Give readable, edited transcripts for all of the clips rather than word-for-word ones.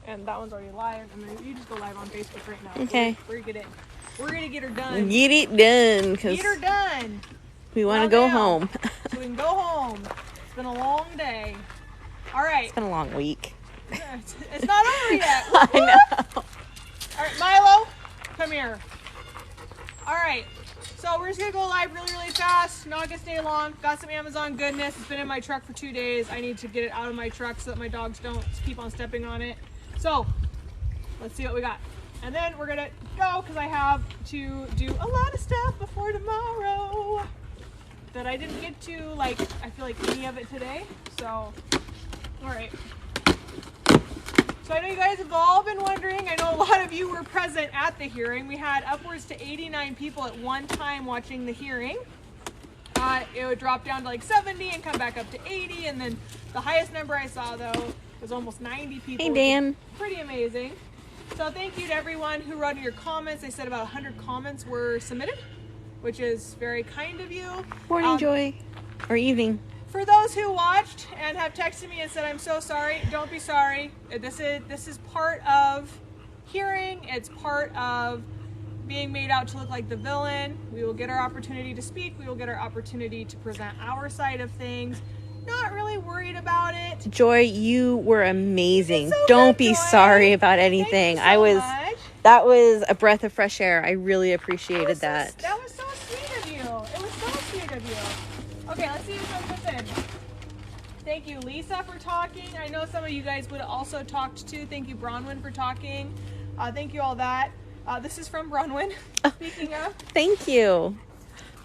And that one's already live. And then you just go live on Facebook right now. Okay. We're gonna get her done. Get it done. Get her done. We want to go home. So we can go home. It's been a long day. All right. It's been a long week. It's not over yet. I know. All right, Milo, come here. All right. So we're just going to go live really, really fast. Not going to stay long. Got some Amazon goodness. It's been in my truck for 2 days. I need to get it out of my truck so that my dogs don't keep on stepping on it. So let's see what we got. And then we're going to go because I have to do a lot of stuff before tomorrow that I didn't get to, like, I feel like any of it today. So, all right. So I know you guys have all been wondering. I know a lot of you were present at the hearing. We had upwards to 89 people at one time watching the hearing. It would drop down to like 70 and come back up to 80. And then the highest number I saw, though, was almost 90 people. Hey, Dan. Pretty amazing. So thank you to everyone who wrote in your comments. They said about 100 comments were submitted, which is very kind of you. Morning, Joy. Or evening. For those who watched and have texted me and said, I'm so sorry, don't be sorry. This is part of hearing. It's part of being made out to look like the villain. We will get our opportunity to speak. We will get our opportunity to present our side of things. Not really worried about it. Joy, you were amazing. So Don't good, be Joy. sorry about anything. Thank you so much. That was a breath of fresh air. I really appreciated that. That was so sweet of you. It was so sweet of you. Okay, let's see who comes in. Thank you, Lisa, for talking. I know some of you guys would have also talked too. Thank you, Bronwyn, for talking. Thank you all that. This is from Bronwyn, speaking of. Thank you.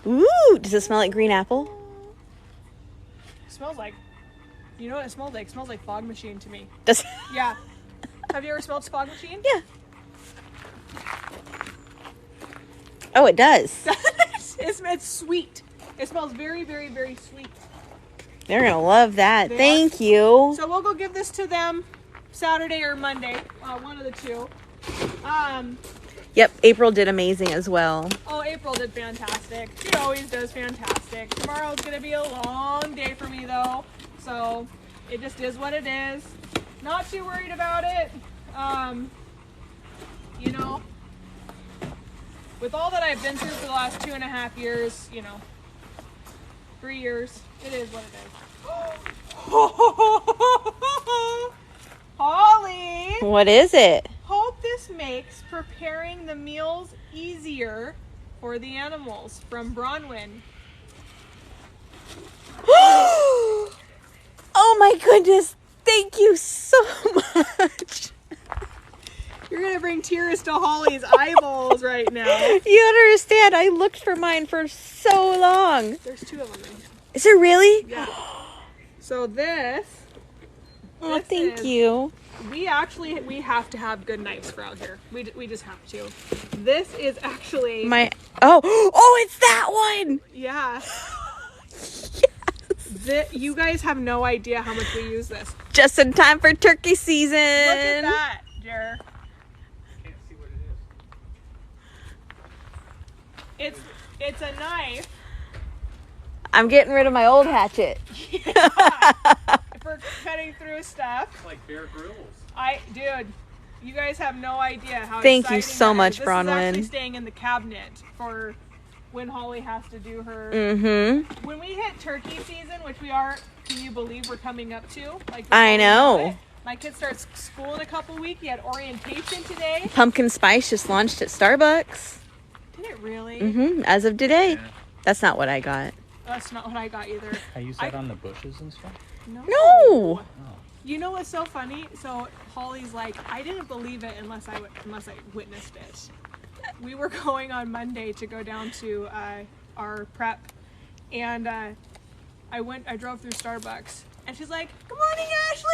Ooh, does it smell like green apple? It smells like, you know what it smells like? It smells like fog machine to me. Does Yeah. Have you ever smelled fog machine? Yeah. Oh, it does. It's sweet. It smells very, very, very sweet. They're going to love that. They Thank you. So we'll go give this to them Saturday or Monday, one of the two. Yep, April did amazing as well. Oh, April did fantastic. She always does fantastic. Tomorrow's going to be a long day for me, though. So it just is what it is. Not too worried about it. You know, with all that I've been through for the last 2.5 years, 3 years, it is what it is. Holly! What is it? Hope this makes preparing the meals easier for the animals. From Bronwyn. Oh my goodness. Thank you so much. You're going to bring tears to Holly's eyeballs right now. You understand, I looked for mine for so long. There's 2 of them in here. Is there really? Yeah. So this. Oh, thank you. We have to have good knives for out here. We just have to. This is actually Oh, it's that one. Yeah. You guys have no idea how much we use this. Just in time for turkey season. Look at that, Jer. Can't see what it is. It's a knife. I'm getting rid of my old hatchet. For cutting through stuff. It's like Bear Grylls. Dude, you guys have no idea how Thank you exciting so that much, is. This Bronwyn. is actually staying in the cabinet for when Holly has to do her. Mm-hmm. When we hit turkey season, which we are, can you believe we're coming up to? I know. My kid starts school in a couple weeks. He had orientation today. Pumpkin spice just launched at Starbucks. Did it really? Mm-hmm. As of today. Yeah. That's not what I got. That's not what I got either. I use that on the bushes and stuff. No. Oh. You know what's so funny? So Holly's like, I didn't believe it unless I witnessed it. We were going on Monday to go down to our prep, and I drove through Starbucks, and she's like, "Good morning, Ashley.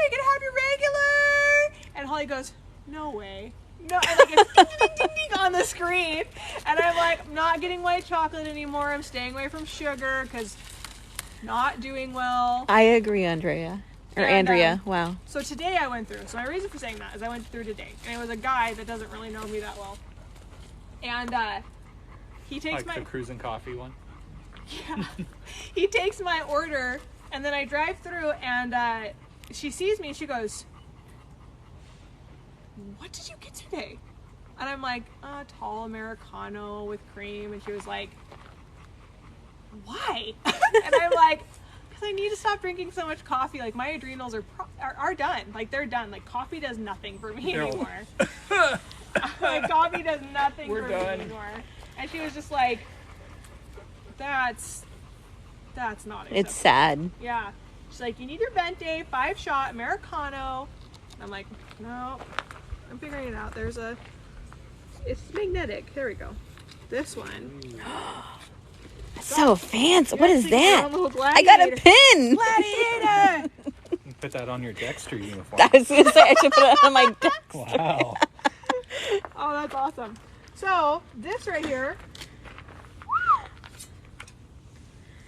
You gonna have your regular?" And Holly goes, "No way." No, and like it's ding, ding, ding, ding on the screen, and I'm like, I'm not getting white chocolate anymore. I'm staying away from sugar because not doing well. I agree, Andrea. Or And, Andrea. Wow. So today I went through. So my reason for saying that is I went through today, and it was a guy that doesn't really know me that well, and he takes Like the cruising coffee one. Yeah. He takes my order, and then I drive through, and she sees me, and she goes, what did you get today? And I'm like, tall Americano with cream. And she was like, why? And I'm like, because I need to stop drinking so much coffee. Like, my adrenals are done. Like, they're done. Like, coffee does nothing for me anymore. Like, coffee does nothing for me anymore. And she was just like, that's not acceptable. It's sad. Yeah. She's like, you need your Venti 5-shot Americano. I'm like, no, I'm figuring it out. It's magnetic. There we go. This one. So fancy. What is that? Gladiator. I got a pin. Gladiator. You put that on your Dexter uniform. I was going to say I should put it on my desk. Wow. Oh, that's awesome. So, this right here.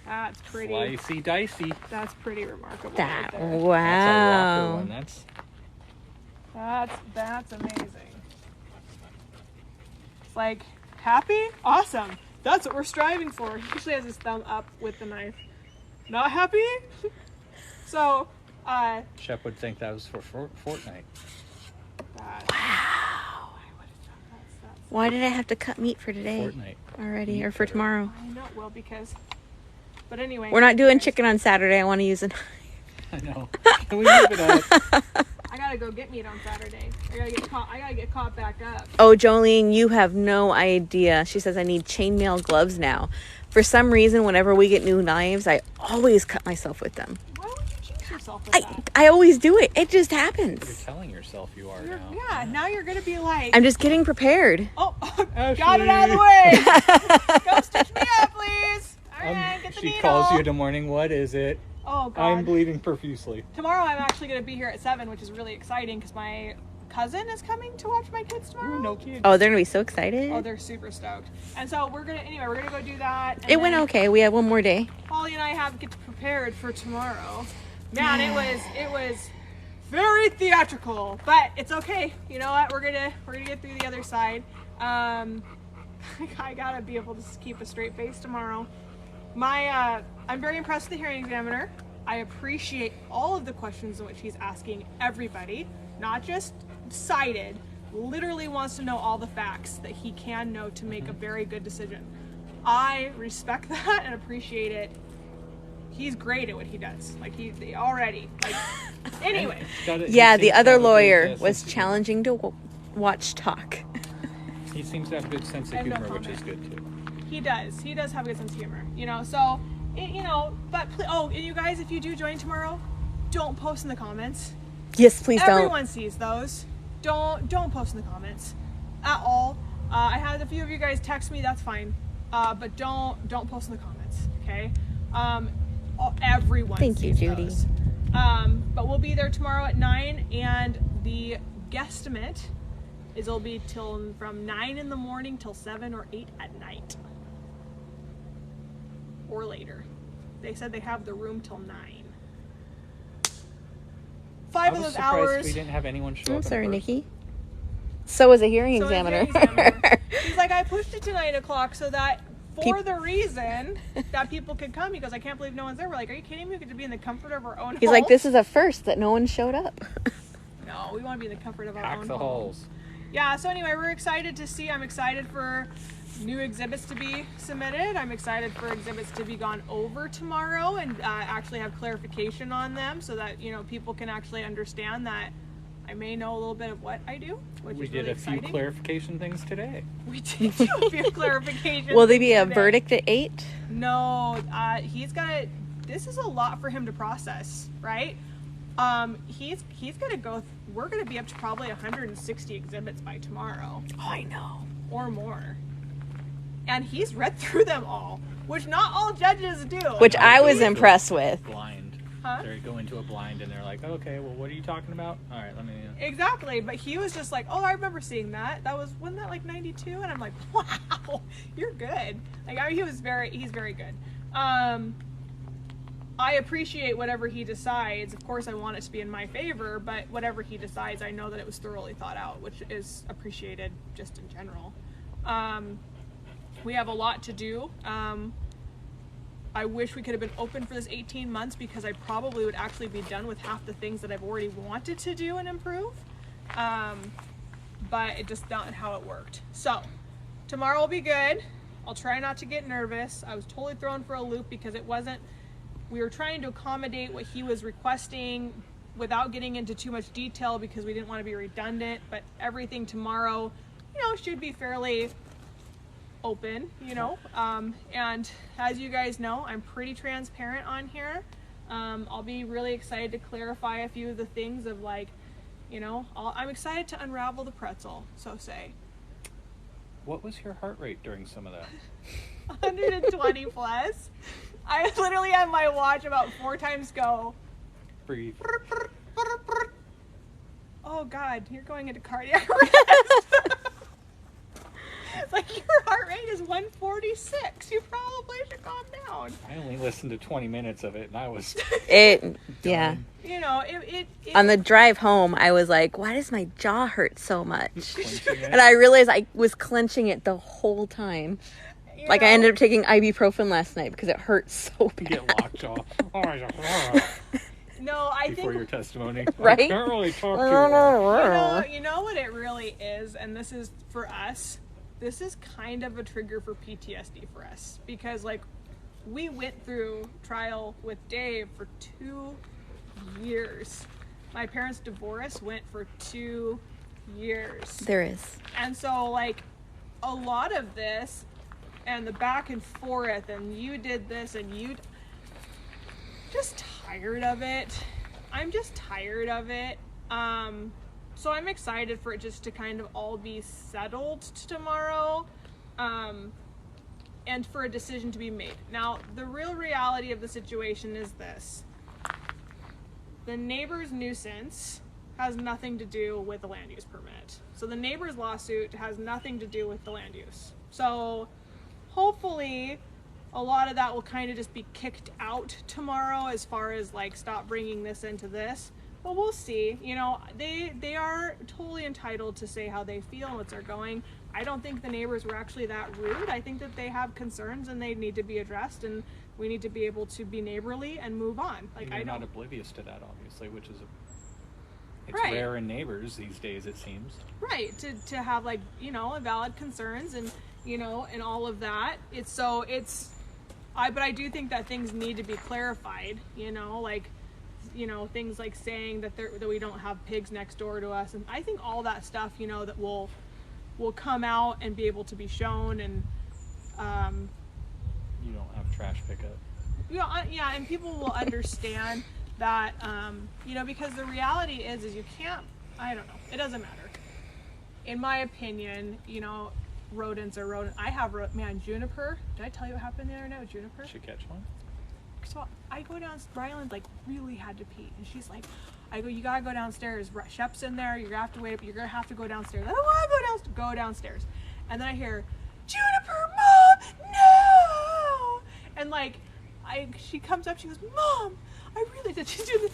That's pretty. Slicey dicey. That's pretty remarkable. That, right there. That's a rocker wow. one. That's amazing. It's like, happy? Awesome. That's what we're striving for. He usually has his thumb up with the knife. Not happy? So, Shep would think that was for Fortnite. wow. Why did I have to cut meat for today Fortnite. already, or for tomorrow? I know, well, because, but anyway. We're not doing chicken on Saturday. I want to use it. I know. Can we move it up? I gotta go get meat on Saturday. I gotta get caught back up. Oh, Jolene, you have no idea. She says I need chainmail gloves now. For some reason, whenever we get new knives, I always cut myself with them. Why would you jinx yourself with that? I always do it. It just You're happens. telling yourself you are now. Yeah, now you're gonna be like, I'm just getting prepared. oh, Ashley. got it out of the way. Go stitch me up, please. All right, get the She needle. calls you in the morning. What is it? Oh, God. I'm bleeding profusely. Tomorrow I'm actually going to be here at 7, which is really exciting because my cousin is coming to watch my kids tomorrow. Ooh, no kids. Oh, they're going to be so excited. Oh, they're super stoked. And so we're going to go do that. And It went then okay. We have one more day. Holly and I get prepared for tomorrow. Man, it was very theatrical, but it's okay. You know what? We're gonna get through the other side. I gotta be able to keep a straight face tomorrow. I'm very impressed with the hearing examiner. I appreciate all of the questions in which he's asking everybody, not just sighted, literally wants to know all the facts that he can know to make a very good decision. I respect that and appreciate it. He's great at what he does. Like he already. Like anyway. Yeah, the other lawyer was challenging to watch talk. He seems to have a good sense of And no humor, which is comment. good too. He does. He does have a good sense of humor. You know, so but and you guys, if you do join tomorrow, don't post in the comments. Yes, please don't. Everyone sees those. Don't post in the comments at all. I had a few of you guys text me. That's fine. But don't post in the comments. Okay. Everyone. Thank you, sees Judy. those. But we'll be there tomorrow at 9, and the guesstimate is it'll be from 9 in the morning till 7 or 8 at night. Or later. They said they have the room till 9. 5 of I was those surprised hours. we didn't have anyone show I'm up. sorry, in person. Nikki. So was a hearing So examiner. the hearing examiner. He's like, I pushed it to 9 o'clock so that for the reason that people could come. He goes, I can't believe no one's there. We're like, are you kidding me? We get to be in the comfort of our own He's home. like, this is a first that no one showed up. No, we want to be in the comfort of our Pack own the home. halls. Yeah, so anyway, we're excited to see. I'm excited for new exhibits to be submitted. I'm excited for exhibits to be gone over tomorrow and actually have clarification on them so that, people can actually understand that I may know a little bit of what I do, which We is did really a few exciting. clarification things today. We did do a few clarifications. Will there be a today. verdict at 8? No, this is a lot for him to process, right? He's gonna go, we're gonna be up to probably 160 exhibits by tomorrow. Oh, I know. Or more. And he's read through them all, which not all judges do. Which I was Go into a impressed with. Blind. Huh? They go into a blind and they're like, okay, well, what are you talking about? All right, let me. Exactly, but he was just like, oh, I remember seeing that. Wasn't that like 92? And I'm like, wow, you're good. Like, he's very good. I appreciate whatever he decides. Of course, I want it to be in my favor, but whatever he decides, I know that it was thoroughly thought out, which is appreciated just in general. We have a lot to do. I wish we could have been open for this 18 months because I probably would actually be done with half the things that I've already wanted to do and improve. but it just not how it worked. So tomorrow will be good. I'll try not to get nervous. I was totally thrown for a loop because we were trying to accommodate what he was requesting without getting into too much detail because we didn't want to be redundant, but everything tomorrow, should be fairly open, and as you guys know, I'm pretty transparent on here. I'll be really excited to clarify a few of the things of I'm excited to unravel the pretzel, so say. What was your heart rate during some of that? 120 plus. I literally have my watch about 4 times go. Breathe. Oh God, you're going into cardiac arrest. It's like your heart rate is 146. You probably should calm down. I only listened to 20 minutes of it, and I was Yeah. It On the drive home, I was like, why does my jaw hurt so much? clenching it. And I realized I was clenching it the whole time. Like, I ended up taking ibuprofen last night because it hurt so You bad. get lockjaw. No, I Before your think testimony. Right? I can't really talk to you. you know what it really is, and this is for us. This is kind of a trigger for PTSD for us because we went through trial with Dave for 2 years. My parents' divorce went for 2 years. There is. And so a lot of this and the back and forth and you did this and you just tired of it. I'm just tired of it. So I'm excited for it just to kind of all be settled tomorrow, and for a decision to be made. Now, the real reality of the situation is this. The neighbor's nuisance has nothing to do with the land use permit. So the neighbor's lawsuit has nothing to do with the land use. So hopefully a lot of that will kind of just be kicked out tomorrow as far as stop bringing this into this. But we'll see. They are totally entitled to say how they feel and what's they're going. I don't think the neighbors were actually that rude. I think that they have concerns and they need to be addressed, and we need to be able to be neighborly and move on. You're not oblivious to that, obviously, which is it's Right. rare in neighbors these days, it seems. Right, to have valid concerns and and all of that. But I do think that things need to be clarified. Things like saying that we don't have pigs next door to us, and I think all that stuff that will come out and be able to be shown, and You don't have trash pickup. yeah, and people will understand that because the reality is you can't. I don't know. It doesn't matter. In my opinion, rodents are rodents. I have Juniper. Did I tell you what happened the other night with Juniper? Should catch one. So I go down. Ryland really had to pee, and she's like, I go, you gotta go downstairs. Shep's in there. You're gonna have to wait up. You're gonna have to go downstairs. I don't want to go downstairs. Go downstairs, and then I hear, Juniper, Mom, no! And she comes up. She goes, Mom, I really did. She's doing this.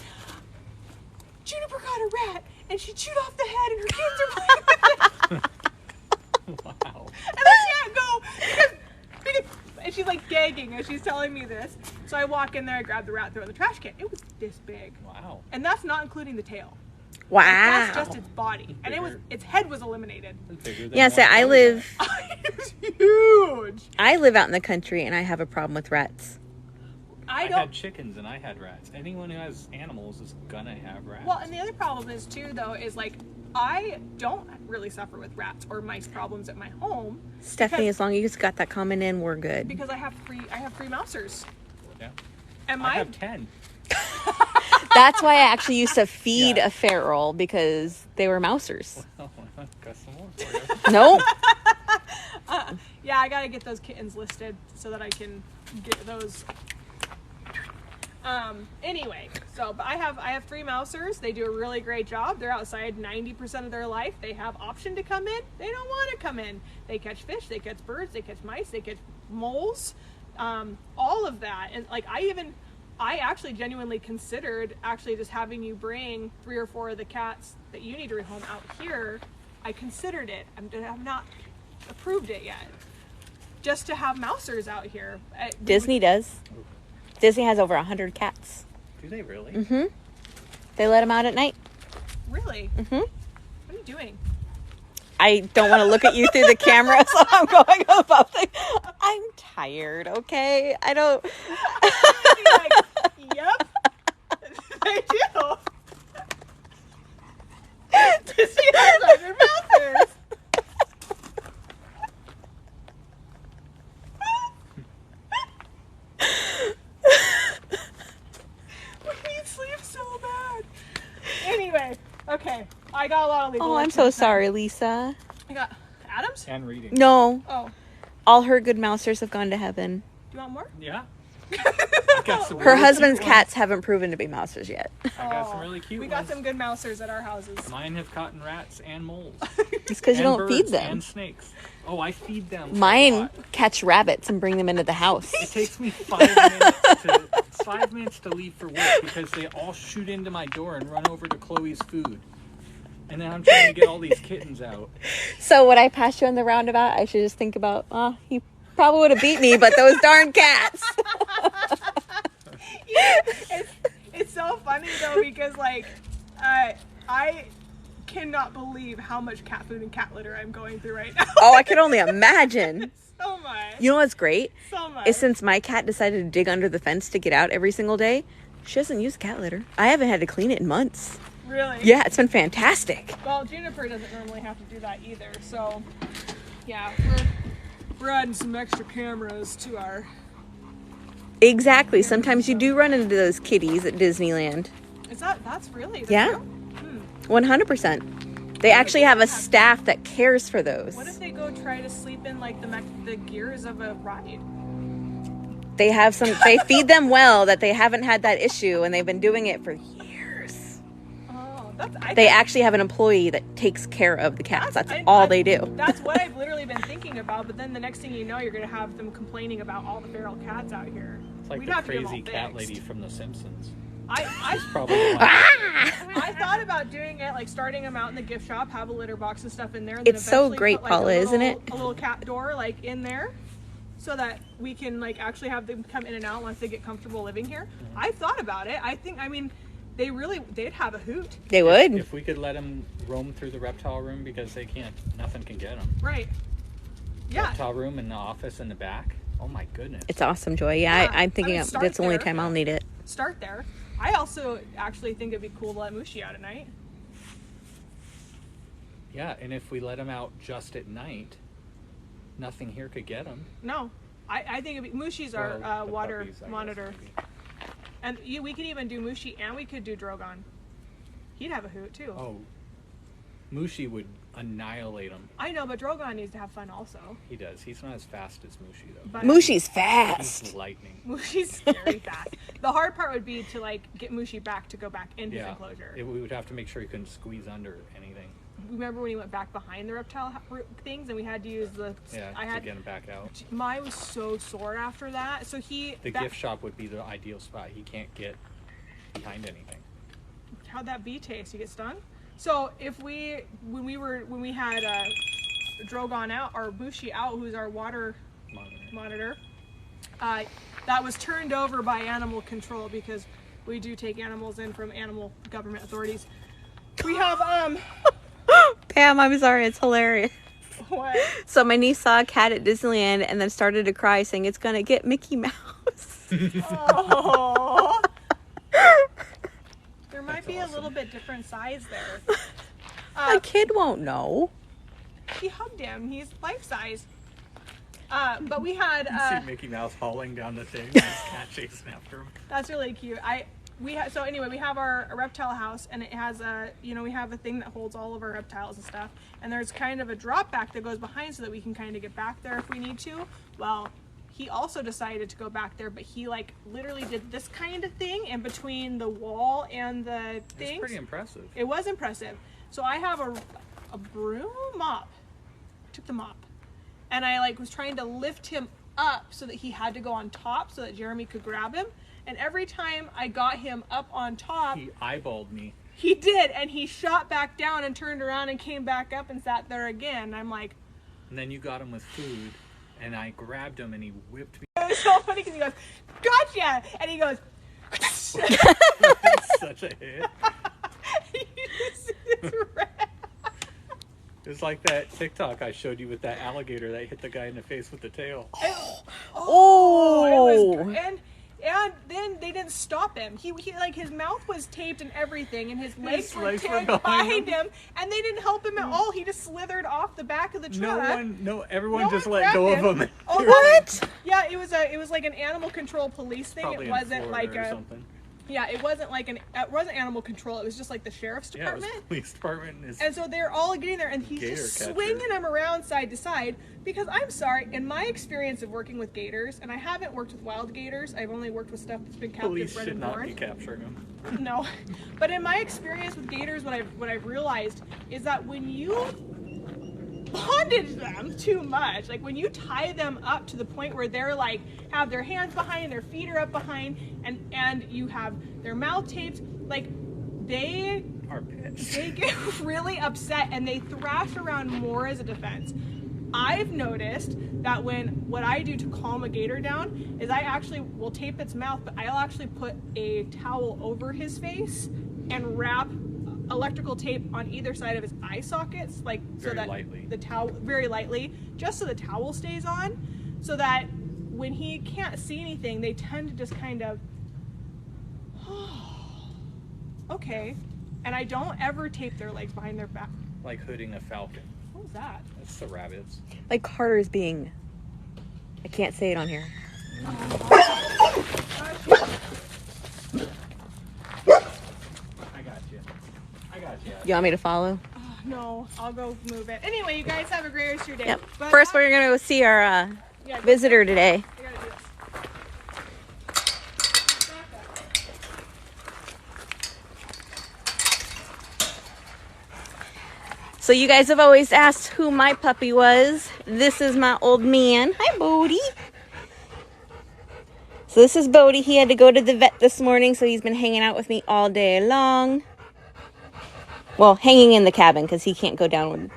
Juniper got a rat, and she chewed off the head, and her kids are playing with it. Wow. And I can't go because and she's gagging as she's telling me this. So I walk in there, I grab the rat, throw it in the trash can. It was this big. Wow. And that's not including the tail. Wow. That's just its body. And its head was eliminated. That's bigger than Yeah, one so I body live It was huge. I live out in the country and I have a problem with rats. I I don't had chickens and I had rats. Anyone who has animals is gonna have rats. Well, and the other problem is too though is I don't really suffer with rats or mice problems at my home Stephanie, as long as you got that comment in, we're good. because I have three mousers. Yeah. And I my have 10. That's why I actually used to feed Yeah. a feral because they were mousers. Oh, got some more for you. Nope. yeah, I gotta get those kittens listed so that I can get those. Anyway, but I have three mousers. They do a really great job. They're outside 90% of their life. They have option to come in. They don't want to come in. They catch fish, they catch birds, they catch mice, they catch moles, all of that. And I actually genuinely considered actually just having you bring 3 or 4 of the cats that you need to rehome out here. I considered it. I've not approved it yet. Just to have mousers out here. Disney does. Disney has over 100 cats. Do they really? Mm-hmm. They let them out at night. Really? Mm-hmm. What are you doing? I don't want to look at you through the camera, so I'm going about the. I'm tired, okay? I don't. Be like, yep, I do. She has under mouthers. We need sleep so bad. Anyway, okay. I got a lot of legal. Oh, I'm work so to do. sorry, Lisa. I got Adams? And reading. No, Oh, all her good mousers have gone to heaven. do you want more? Yeah. I got some Her really husband's cute ones. cats haven't proven to be mousers yet. I got some really cute We got ones. some good mousers at our houses. Mine have caught in rats and moles. It's because you and don't feed birds them. And snakes. Oh, I feed them. a Mine lot. catch rabbits and bring them into the house. It takes me 5 minutes to leave for work because they all shoot into my door and run over to Chloe's food. And then I'm trying to get all these kittens out. So when I pass you on the roundabout, I should just think about, oh, he probably would have beat me, but those darn cats. It's so funny though because like I cannot believe how much cat food and cat litter I'm going through right now. Oh, I can only imagine. So much. You know what's great? So much. Is since my cat decided to dig under the fence to get out every single day, she doesn't use cat litter. I haven't had to clean it in months. Really? Yeah, it's been fantastic. Well, Juniper doesn't normally have to do that either, so yeah, we're adding some extra cameras to our. Exactly. Sometimes you do run into those kitties at Disneyland. That's really the Yeah. true? 100%. They actually have a staff that cares for those. What if they go try to sleep in like the gears of a ride? They have some, they feed them well that they haven't had that issue and they've been doing it for years. Oh, They actually have an employee that takes care of the cats. That's I- all I- they do. That's what I've literally been thinking about. But then the next thing you know, you're gonna have them complaining about all the feral cats out here. It's like We'd the have to get them crazy all cat fixed. lady from The Simpsons. I Probably the one. I thought about doing it, like starting them out in the gift shop, have a litter box and stuff in there. And then It's so eventually great, put, like, Paula, isn't it? A little cat door, like in there, so that we can like actually have them come in and out once they get comfortable living here. I've thought about it. I mean, they'd have a hoot, They would. If we could let them roam through the reptile room because nothing can get them. right? Yeah. Reptile room in the office in the back. Oh my goodness. It's awesome, Joy. Yeah, Yeah, I'm thinking I would start that's the only there. time I'll need it. Start there. I also actually think it'd be cool to let Mushi out at night. Yeah, and if we let them out just at night, nothing here could get them. No, I think it'd be, Mushi's our water monitor. And we could even do Mushi and we could do Drogon. He'd have a hoot too. Oh, Mushi would annihilate him. I know, but Drogon needs to have fun also. He does. He's not as fast as Mushi though. But Mushi's He's fast. lightning. Mushi's scary fast. The hard part would be to like get Mushi back to go back in his Yeah, enclosure. we would have to make sure he couldn't squeeze under anything. Remember when he went back behind the reptile things and we had to use the. Yeah, I to had. get him back out. Mine was so sore after that. So he. The that- gift shop would be the ideal spot. He can't get behind anything. How'd that bee taste? You get stung? So when we had Drogon out or Mushi out, who's our water monitor, that was turned over by animal control because we do take animals in from animal government authorities. We have Pam, I'm sorry. It's hilarious. what? So my niece saw a cat at Disneyland and then started to cry saying it's going to get Mickey Mouse. Oh. There might That's be awesome. a little bit different size there. A kid won't know. He hugged him. He's life size. But we had. See Mickey Mouse hauling down the thing and his cat chasing after him. That's really cute. We have our reptile house, and it has we have a thing that holds all of our reptiles and stuff. And there's kind of a drop back that goes behind so that we can kind of get back there if we need to. Well, he also decided to go back there, but he like literally did this kind of thing in between the wall and the It's things. pretty impressive. It was impressive. So I have a broom mop. Took the mop, and I like was trying to lift him up so that he had to go on top so that Jeremy could grab him. And every time I got him up on top, He eyeballed me. he did, and he shot back down and turned around and came back up and sat there again. And I'm like, And then you got him with food, and I grabbed him and he whipped me. it was so funny because he goes, "Gotcha!" and he goes, It's such a hit. it's red. It was like that TikTok I showed you with that alligator that hit the guy in the face with the tail. Oh. It was, and then they didn't stop him. He like his mouth was taped and everything, and his legs were taped behind him, and they didn't help him at all. He just slithered off the back of the truck. Everyone just one let go grabbed of him. Oh, What? Yeah, it was like an animal control police thing. Probably It in wasn't Florida like or a something. yeah, it wasn't animal control. It was just like the sheriff's Yeah, it department. was police department. And so they're all getting there, and he's Gator just catcher. swinging them around side to side. Because I'm sorry, in my experience of working with gators, and I haven't worked with wild gators, I've only worked with stuff that's been captured, Police bred, should and not born. be capturing them. No, but in my experience with gators, what I've realized is that when you bondage them too much, like when you tie them up to the point where they're like have their hands behind, their feet are up behind, and you have their mouth taped, like they get really upset and they thrash around more as a defense. I've noticed that what I do to calm a gator down is I actually will tape its mouth, but I'll actually put a towel over his face and wrap electrical tape on either side of his eye sockets, like Very lightly. the towel very lightly, just so the towel stays on, so that when he can't see anything, they tend to just kind of okay. And I don't ever tape their legs behind their back. Like hooding a falcon. What was that? That's the rabbits. Like Carter's being. I can't say it on here. I got you. You want me to follow? No, I'll go move it. Anyway, you guys have a great rest of your day. Yep. But First, we're gonna go see our yeah, visitor today. I gotta do this. So you guys have always asked who my puppy was. This is my old man. Hi, Bodie. So this is Bodie. He had to go to the vet this morning, so he's been hanging out with me all day long. Well, hanging in the cabin because he can't go down.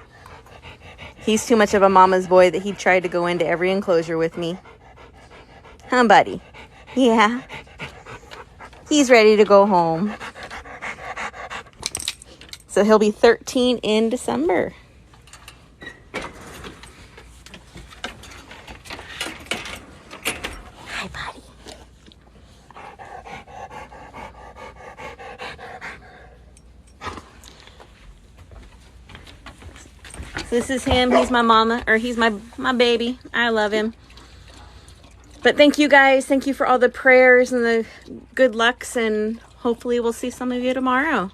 He's too much of a mama's boy that he tried to go into every enclosure with me. Huh, buddy? Yeah. He's ready to go home. So he'll be 13 in December. Hi, buddy. So this is him. He's my mama, or he's my baby. I love him. But thank you guys. Thank you for all the prayers and the good lucks, and hopefully we'll see some of you tomorrow.